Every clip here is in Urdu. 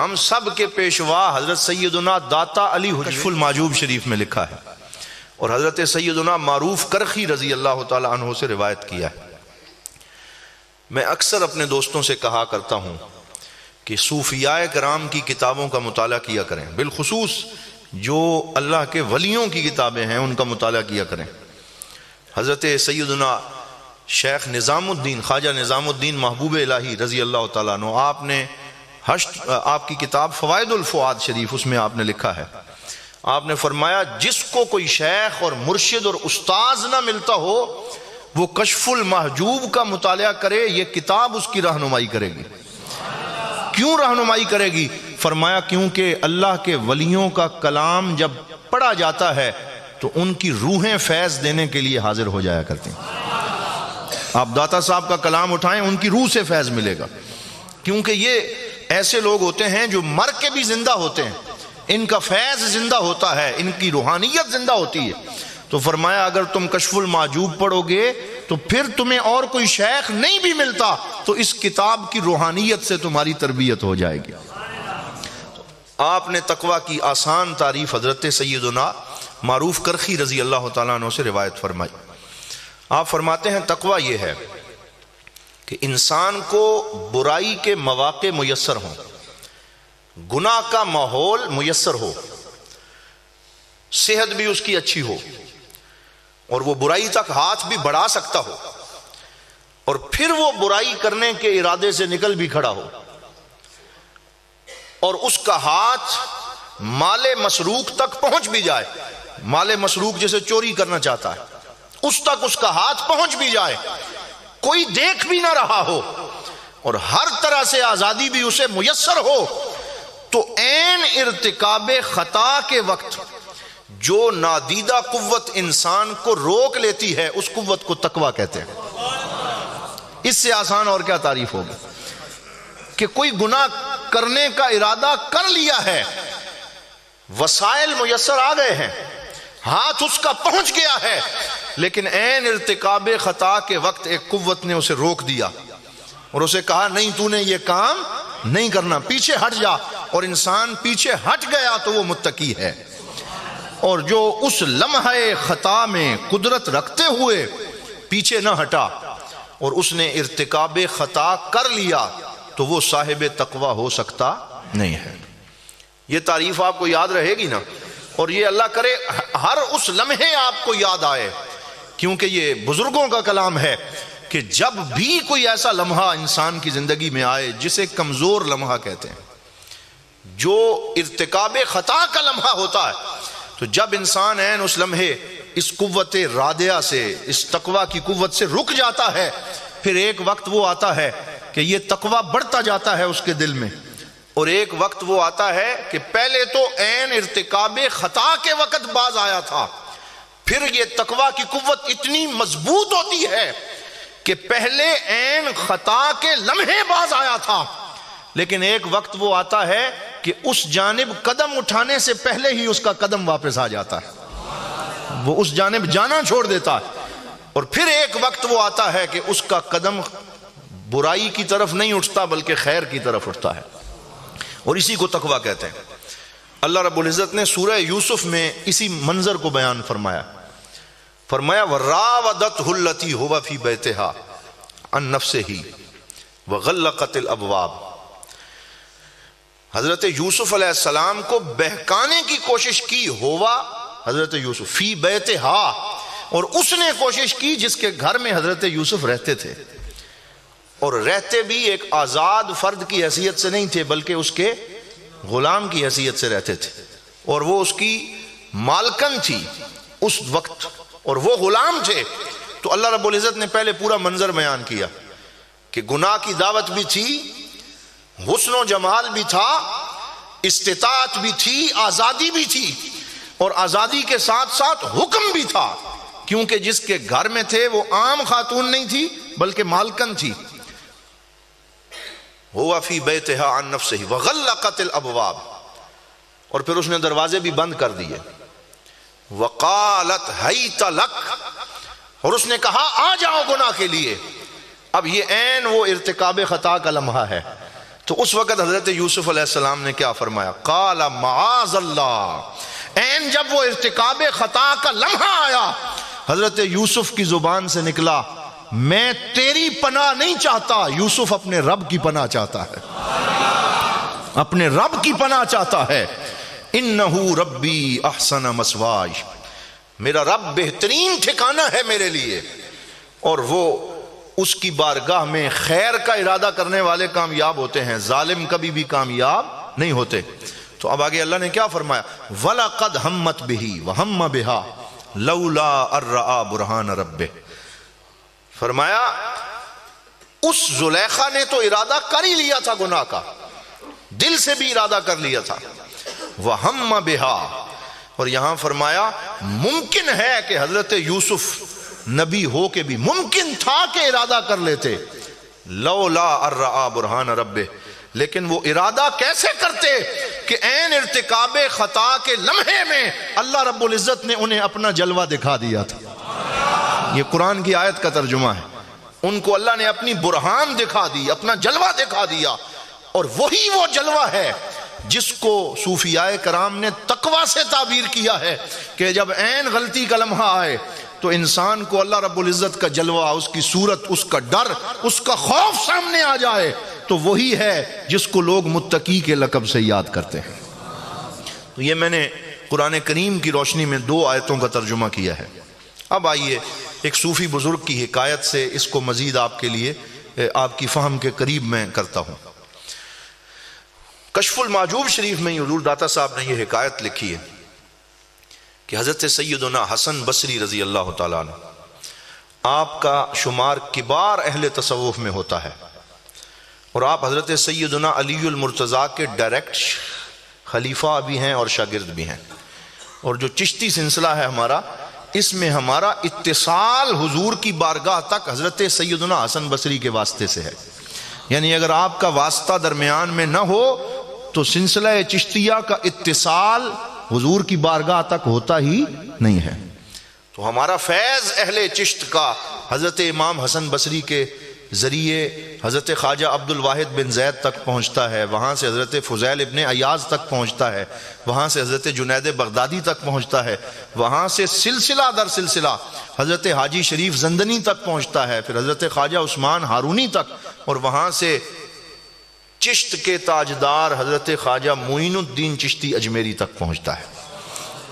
ہم سب کے پیشوا حضرت سیدنا داتا علی کشف المحجوب شریف میں لکھا ہے، اور حضرت سیدنا معروف کرخی رضی اللہ تعالی عنہ سے روایت کیا ہے۔ میں اکثر اپنے دوستوں سے کہا کرتا ہوں کہ صوفیاء کرام کی کتابوں کا مطالعہ کیا کریں، بالخصوص جو اللہ کے ولیوں کی کتابیں ہیں ان کا مطالعہ کیا کریں۔ حضرت سیدنا شیخ نظام الدین خواجہ نظام الدین محبوب الہی رضی اللہ تعالیٰ عنہ، آپ کی کتاب فوائد الفؤاد شریف، اس میں آپ نے لکھا ہے، آپ نے فرمایا جس کو کوئی شیخ اور مرشد اور استاذ نہ ملتا ہو وہ کشف المحجوب کا مطالعہ کرے، یہ کتاب اس کی رہنمائی کرے گی۔ کیوں رہنمائی کرے گی؟ فرمایا کیونکہ اللہ کے ولیوں کا کلام جب پڑھا جاتا ہے تو ان کی روحیں فیض دینے کے لیے حاضر ہو جایا کرتی ہیں۔ آپ داتا صاحب کا کلام اٹھائیں، ان کی روح سے فیض ملے گا، کیونکہ یہ ایسے لوگ ہوتے ہیں جو مر کے بھی زندہ ہوتے ہیں، ان کا فیض زندہ ہوتا ہے، ان کی روحانیت زندہ ہوتی ہے۔ تو فرمایا اگر تم کشف المحجوب پڑھو گے تو پھر تمہیں اور کوئی شیخ نہیں بھی ملتا تو اس کتاب کی روحانیت سے تمہاری تربیت ہو جائے گی۔ آپ نے تقوی کی آسان تعریف حضرت سیدنا معروف کرخی رضی اللہ تعالیٰ عنہ سے روایت فرمائی۔ آپ فرماتے ہیں تقوی یہ ہے کہ انسان کو برائی کے مواقع میسر ہوں، گناہ کا ماحول میسر ہو، صحت بھی اس کی اچھی ہو، اور وہ برائی تک ہاتھ بھی بڑھا سکتا ہو، اور پھر وہ برائی کرنے کے ارادے سے نکل بھی کھڑا ہو، اور اس کا ہاتھ مال مسروق تک پہنچ بھی جائے، مال مسروق جسے چوری کرنا چاہتا ہے اس تک اس کا ہاتھ پہنچ بھی جائے، کوئی دیکھ بھی نہ رہا ہو، اور ہر طرح سے آزادی بھی اسے میسر ہو، تو عین ارتکاب خطا کے وقت جو نادیدہ قوت انسان کو روک لیتی ہے اس قوت کو تقوی کہتے ہیں۔ اس سے آسان اور کیا تعریف ہوگی کہ کوئی گناہ کرنے کا ارادہ کر لیا ہے، وسائل میسر آ گئے ہیں، ہاتھ اس کا پہنچ گیا ہے، لیکن عین ارتکاب خطا کے وقت ایک قوت نے اسے روک دیا اور اسے کہا نہیں تو نے یہ کام نہیں کرنا، پیچھے ہٹ جا، اور انسان پیچھے ہٹ گیا تو وہ متقی ہے۔ اور جو اس لمحہ خطا میں قدرت رکھتے ہوئے پیچھے نہ ہٹا اور اس نے ارتکاب خطا کر لیا تو وہ صاحب تقوی ہو سکتا نہیں ہے۔ یہ تعریف آپ کو یاد رہے گی نا، اور یہ اللہ کرے ہر اس لمحے آپ کو یاد آئے، کیونکہ یہ بزرگوں کا کلام ہے کہ جب بھی کوئی ایسا لمحہ انسان کی زندگی میں آئے جسے کمزور لمحہ کہتے ہیں، جو ارتکاب خطا کا لمحہ ہوتا ہے، تو جب انسان عین اس لمحے اس قوت رادعہ سے، اس تقوی کی قوت سے رک جاتا ہے، پھر ایک وقت وہ آتا ہے کہ یہ تقوی بڑھتا جاتا ہے اس کے دل میں، اور ایک وقت وہ آتا ہے کہ پہلے تو عین ارتکاب خطا کے وقت باز آیا تھا، پھر یہ تقوی کی قوت اتنی مضبوط ہوتی ہے کہ پہلے عین خطا کے لمحے باز آیا تھا، لیکن ایک وقت وہ آتا ہے کہ اس جانب قدم اٹھانے سے پہلے ہی اس کا قدم واپس آ جاتا ہے، وہ اس جانب جانا چھوڑ دیتا ہے، اور پھر ایک وقت وہ آتا ہے کہ اس کا قدم برائی کی طرف نہیں اٹھتا بلکہ خیر کی طرف اٹھتا ہے، اور اسی کو تقوی کہتے ہیں۔ اللہ رب العزت نے سورہ یوسف میں اسی منظر کو بیان فرمایا، فرمایا وَرَاوَدَتْهُ الَّتِي هُوَ فِي بَيْتِهَا عَن نَفْسِهِ وَغَلَّقَتِ الْأَبْوَابَ۔ حضرت یوسف علیہ السلام کو بہکانے کی کوشش کی، ہوا حضرت یوسف فی بیتہا، اور اس نے کوشش کی جس کے گھر میں حضرت یوسف رہتے تھے، اور رہتے بھی ایک آزاد فرد کی حیثیت سے نہیں تھے بلکہ اس کے غلام کی حیثیت سے رہتے تھے، اور وہ اس کی مالکن تھی اس وقت، اور وہ غلام تھے۔ تو اللہ رب العزت نے پہلے پورا منظر بیان کیا کہ گناہ کی دعوت بھی تھی، حسن و جمال بھی تھا، استطاعت بھی تھی، آزادی بھی تھی، اور آزادی کے ساتھ ساتھ حکم بھی تھا، کیونکہ جس کے گھر میں تھے وہ عام خاتون نہیں تھی بلکہ مالکن تھی۔ ہوا فی بیتہا عن نفسہ وغلقت الابواب، اور پھر اس نے دروازے بھی بند کر دیے، وقالت حیت لک، اور اس نے کہا آ جاؤ گناہ کے لیے۔ اب یہ عین وہ ارتکاب خطا کا لمحہ ہے، تو اس وقت حضرت یوسف علیہ السلام نے کیا فرمایا؟ قال معاذ اللہ، این جب وہ ارتکاب خطا کا لمحہ آیا، حضرت یوسف کی زبان سے نکلا میں تیری پناہ نہیں چاہتا، یوسف اپنے رب کی پناہ چاہتا ہے، اپنے رب کی پناہ چاہتا ہے۔ انہو ربی احسن مثوائی، میرا رب بہترین ٹھکانہ ہے میرے لیے، اور وہ اس کی بارگاہ میں خیر کا ارادہ کرنے والے کامیاب ہوتے ہیں، ظالم کبھی بھی کامیاب نہیں ہوتے۔ تو اب آگے اللہ نے کیا فرمایا؟ وَلَقَدْ هَمَّتْ بِهِ وَهَمَّ بِهَا لَوْلَا أَن رَّأَىٰ بُرْهَانَ رَبِّهِ، فرمایا اس زلیخا نے تو ارادہ کر ہی لیا تھا گناہ کا، دل سے بھی ارادہ کر لیا تھا، وَهَمَّ بِهَا، اور یہاں فرمایا ممکن ہے کہ حضرت یوسف نبی ہو کے بھی ممکن تھا کہ ارادہ کر لیتے، لولا ان رأى برہان ربہ، لیکن وہ ارادہ کیسے کرتے کہ عین ارتکاب خطا کے لمحے میں اللہ رب العزت نے انہیں اپنا جلوہ دکھا دیا تھا۔ یہ قرآن کی آیت کا ترجمہ ہے، ان کو اللہ نے اپنی برہان دکھا دی، اپنا جلوہ دکھا دیا، اور وہی وہ جلوہ ہے جس کو صوفیاء کرام نے تقویٰ سے تعبیر کیا ہے کہ جب عین غلطی کا لمحہ آئے تو انسان کو اللہ رب العزت کا جلوہ، اس کی صورت، اس کا ڈر، اس کا خوف سامنے آ جائے، تو وہی ہے جس کو لوگ متقی کے لقب سے یاد کرتے ہیں۔ تو یہ میں نے قرآن کریم کی روشنی میں 2 آیتوں کا ترجمہ کیا ہے۔ اب آئیے ایک صوفی بزرگ کی حکایت سے اس کو مزید آپ کے لیے آپ کی فہم کے قریب میں کرتا ہوں۔ کشف المعجوب شریف میں حضور داتا صاحب نے یہ حکایت لکھی ہے کہ حضرت سیدنا حسن بصری رضی اللہ تعالیٰ عنہ، آپ کا شمار کبار اہل تصوف میں ہوتا ہے، اور آپ حضرت سیدنا علی المرتضیٰ کے ڈائریکٹ خلیفہ بھی ہیں اور شاگرد بھی ہیں، اور جو چشتی سلسلہ ہے ہمارا، اس میں ہمارا اتصال حضور کی بارگاہ تک حضرت سیدنا حسن بصری کے واسطے سے ہے، یعنی اگر آپ کا واسطہ درمیان میں نہ ہو تو سلسلہ چشتیہ کا اتصال حضور کی بارگاہ تک ہوتا ہی نہیں ہے۔ تو ہمارا فیض اہل چشت کا حضرت امام حسن بصری کے ذریعے حضرت خواجہ عبد الواحد بن زید تک پہنچتا ہے، وہاں سے حضرت فضیل ابن عیاض تک پہنچتا ہے، وہاں سے حضرت جنید بغدادی تک پہنچتا ہے، وہاں سے سلسلہ در سلسلہ حضرت حاجی شریف زندنی تک پہنچتا ہے، پھر حضرت خواجہ عثمان ہارونی تک، اور وہاں سے چشت کے تاجدار حضرت خواجہ معین الدین چشتی اجمیری تک پہنچتا ہے۔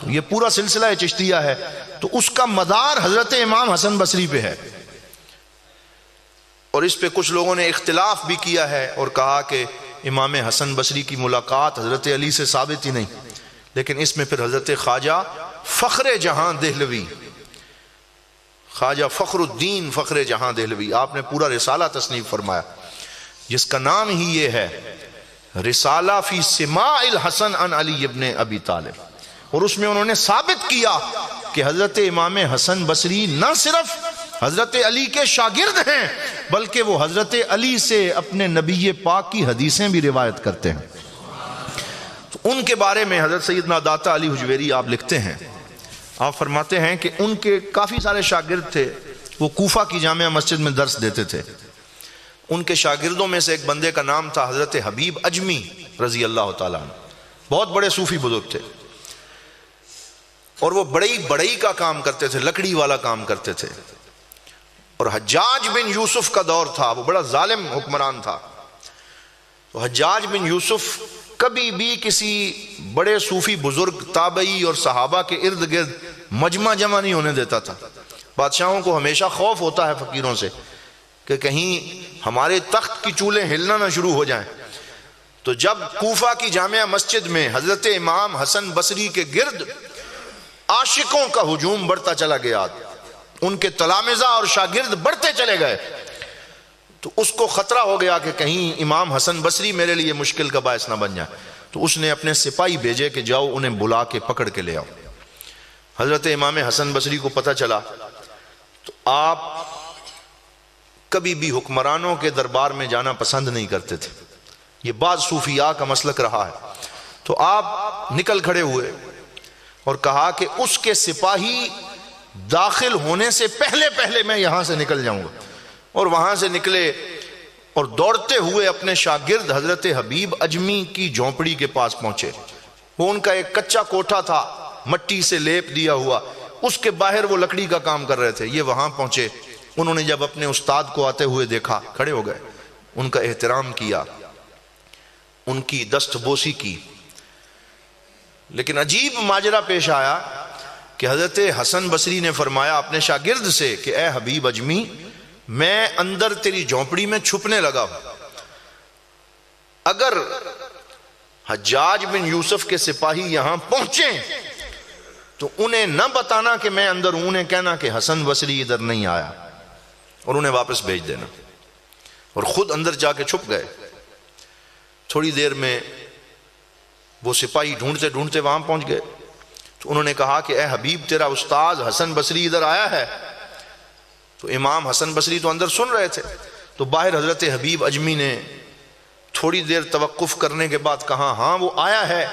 تو یہ پورا سلسلہ چشتیہ ہے، تو اس کا مدار حضرت امام حسن بصری پہ ہے، اور اس پہ کچھ لوگوں نے اختلاف بھی کیا ہے اور کہا کہ امام حسن بصری کی ملاقات حضرت علی سے ثابت ہی نہیں، لیکن اس میں پھر حضرت خواجہ فخر جہاں دہلوی، خواجہ فخر الدین فخر جہاں دہلوی، آپ نے پورا رسالہ تصنیف فرمایا جس کا نام ہی یہ ہے رسالہ فی سماع الحسن عن علی ابن ابی طالب، اور اس میں انہوں نے ثابت کیا کہ حضرت امام حسن بصری نہ صرف حضرت علی کے شاگرد ہیں بلکہ وہ حضرت علی سے اپنے نبی پاک کی حدیثیں بھی روایت کرتے ہیں۔ تو ان کے بارے میں حضرت سیدنا داتا علی حجویری آپ لکھتے ہیں، آپ فرماتے ہیں کہ ان کے کافی سارے شاگرد تھے، وہ کوفہ کی جامعہ مسجد میں درس دیتے تھے۔ ان کے شاگردوں میں سے ایک بندے کا نام تھا حضرت حبیب اجمی رضی اللہ تعالیٰ عنہ، بہت بڑے صوفی بزرگ تھے، اور وہ بڑئی کا کام کرتے تھے، لکڑی والا کام کرتے تھے، اور حجاج بن یوسف کا دور تھا، وہ بڑا ظالم حکمران تھا۔ تو حجاج بن یوسف کبھی بھی کسی بڑے صوفی بزرگ تابعی اور صحابہ کے ارد گرد مجمع جمع نہیں ہونے دیتا تھا۔ بادشاہوں کو ہمیشہ خوف ہوتا ہے فقیروں سے کہ کہیں ہمارے تخت کی چولیں ہلنا نہ شروع ہو جائیں۔ تو جب کوفہ کی جامعہ مسجد میں حضرت امام حسن بصری کے گرد عاشقوں کا ہجوم بڑھتا چلا گیا، ان کے تلامذہ اور شاگرد بڑھتے چلے گئے، تو اس کو خطرہ ہو گیا کہ کہیں امام حسن بصری میرے لیے مشکل کا باعث نہ بن جائے، تو اس نے اپنے سپاہی بھیجے کہ جاؤ انہیں بلا کے پکڑ کے لے آؤ۔ حضرت امام حسن بصری کو پتہ چلا، تو آپ کبھی بھی حکمرانوں کے دربار میں جانا پسند نہیں کرتے تھے، یہ بعض صوفیاء کا مسلک رہا ہے۔ تو آپ نکل کھڑے ہوئے اور کہا کہ اس کے سپاہی داخل ہونے سے پہلے میں یہاں سے نکل جاؤں گا، اور وہاں سے نکلے اور دوڑتے ہوئے اپنے شاگرد حضرت حبیب اجمی کی جھونپڑی کے پاس پہنچے. وہ ان کا ایک کچا کوٹھا تھا, مٹی سے لیپ دیا ہوا, اس کے باہر وہ لکڑی کا کام کر رہے تھے. یہ وہاں پہنچے. انہوں نے جب اپنے استاد کو آتے ہوئے دیکھا, کھڑے ہو گئے, ان کا احترام کیا, ان کی دست بوسی کی. لیکن عجیب ماجرا پیش آیا کہ حضرت حسن بصری نے فرمایا اپنے شاگرد سے کہ اے حبیب اجمی, میں اندر تیری جھونپڑی میں چھپنے لگا ہوں. اگر حجاج بن یوسف کے سپاہی یہاں پہنچیں تو انہیں نہ بتانا کہ میں اندر ہوں, انہیں کہنا کہ حسن بصری ادھر نہیں آیا, اور انہیں واپس بھیج دینا. اور خود اندر جا کے چھپ گئے. تھوڑی دیر میں وہ سپاہی ڈھونڈتے ڈھونڈتے وہاں پہنچ گئے. تو انہوں نے کہا کہ اے حبیب, تیرا استاد حسن بصری ادھر آیا ہے. تو امام حسن بصری تو اندر سن رہے تھے. تو باہر حضرت حبیب اجمی نے تھوڑی دیر توقف کرنے کے بعد کہا ہاں وہ آیا ہے,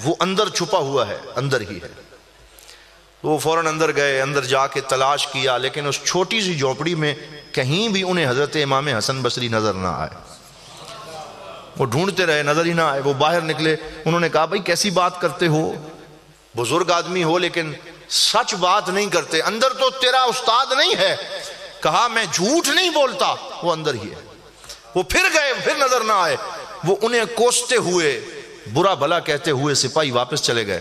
وہ اندر چھپا ہوا ہے, اندر ہی ہے. وہ فوراً اندر گئے, اندر جا کے تلاش کیا, لیکن اس چھوٹی سی جھونپڑی میں کہیں بھی انہیں حضرت امام حسن بصری نظر نہ آئے. وہ ڈھونڈتے رہے, نظر ہی نہ آئے. وہ باہر نکلے. انہوں نے کہا بھائی کیسی بات کرتے ہو, بزرگ آدمی ہو لیکن سچ بات نہیں کرتے, اندر تو تیرا استاد نہیں ہے. کہا میں جھوٹ نہیں بولتا, وہ اندر ہی ہے. وہ پھر گئے, پھر نظر نہ آئے. وہ انہیں کوستے ہوئے, برا بھلا کہتے ہوئے سپاہی واپس چلے گئے.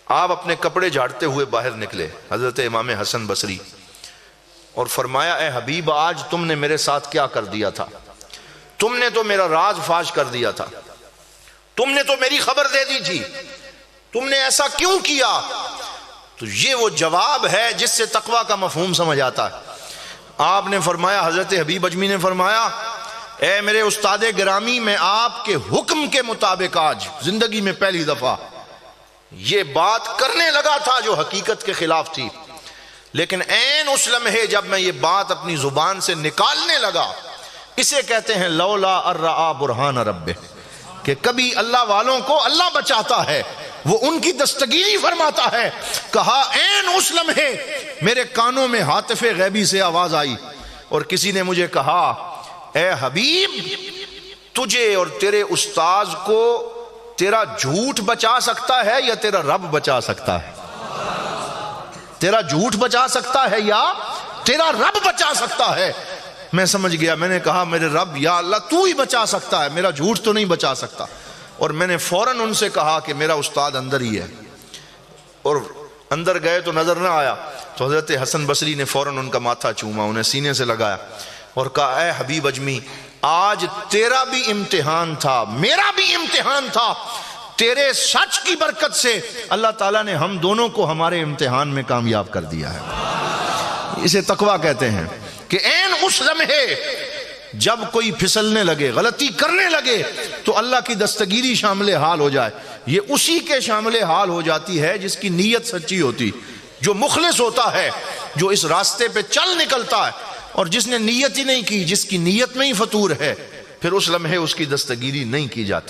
آپ اپنے کپڑے جھاڑتے ہوئے باہر نکلے حضرت امام حسن بصری, اور فرمایا اے حبیب, آج تم نے میرے ساتھ کیا کر دیا تھا؟ تم نے تو میرا راز فاش کر دیا تھا, تم نے تو میری خبر دے دی تھی, تم نے ایسا کیوں کیا؟ تو یہ وہ جواب ہے جس سے تقوی کا مفہوم سمجھ آتا ہے. آپ نے فرمایا, حضرت حبیب اجمی نے فرمایا اے میرے استاد گرامی, میں آپ کے حکم کے مطابق آج زندگی میں پہلی دفعہ یہ بات کرنے لگا تھا جو حقیقت کے خلاف تھی, لیکن عین اس لمحے جب میں یہ بات اپنی زبان سے نکالنے لگا, اسے کہتے ہیں لولا ارآ برہان رب, کہ کبھی اللہ والوں کو اللہ بچاتا ہے, وہ ان کی دستگیری فرماتا ہے. کہا عین اس لمحے میرے کانوں میں ہاتف غیبی سے آواز آئی, اور کسی نے مجھے کہا اے حبیب, تجھے اور تیرے استاذ کو تیرا جھوٹ بچا سکتا ہے یا تیرا رب بچا سکتا ہے؟ تیرا جھوٹ بچا سکتا ہے یا تیرا رب بچا سکتا ہے؟ میں سمجھ گیا. میں نے کہا میرے رب, یا اللہ تو ہی بچا سکتا ہے, میرا جھوٹ تو نہیں بچا سکتا. اور میں نے فوراً ان سے کہا کہ میرا استاد اندر ہی ہے. اور اندر گئے تو نظر نہ آیا. تو حضرت حسن بصری نے فوراً ان کا ماتھا چوما, انہیں سینے سے لگایا اور کہا اے حبیب اجمی, آج تیرا بھی امتحان تھا, میرا بھی امتحان تھا. تیرے سچ کی برکت سے اللہ تعالیٰ نے ہم دونوں کو ہمارے امتحان میں کامیاب کر دیا ہے. اسے تقویٰ کہتے ہیں کہ عین اس لمحے جب کوئی پھسلنے لگے, غلطی کرنے لگے, تو اللہ کی دستگیری شامل حال ہو جائے. یہ اسی کے شامل حال ہو جاتی ہے جس کی نیت سچی ہوتی, جو مخلص ہوتا ہے, جو اس راستے پہ چل نکلتا ہے. اور جس نے نیت ہی نہیں کی, جس کی نیت میں ہی فطور ہے, پھر اس لمحے اس کی دستگیری نہیں کی جاتی.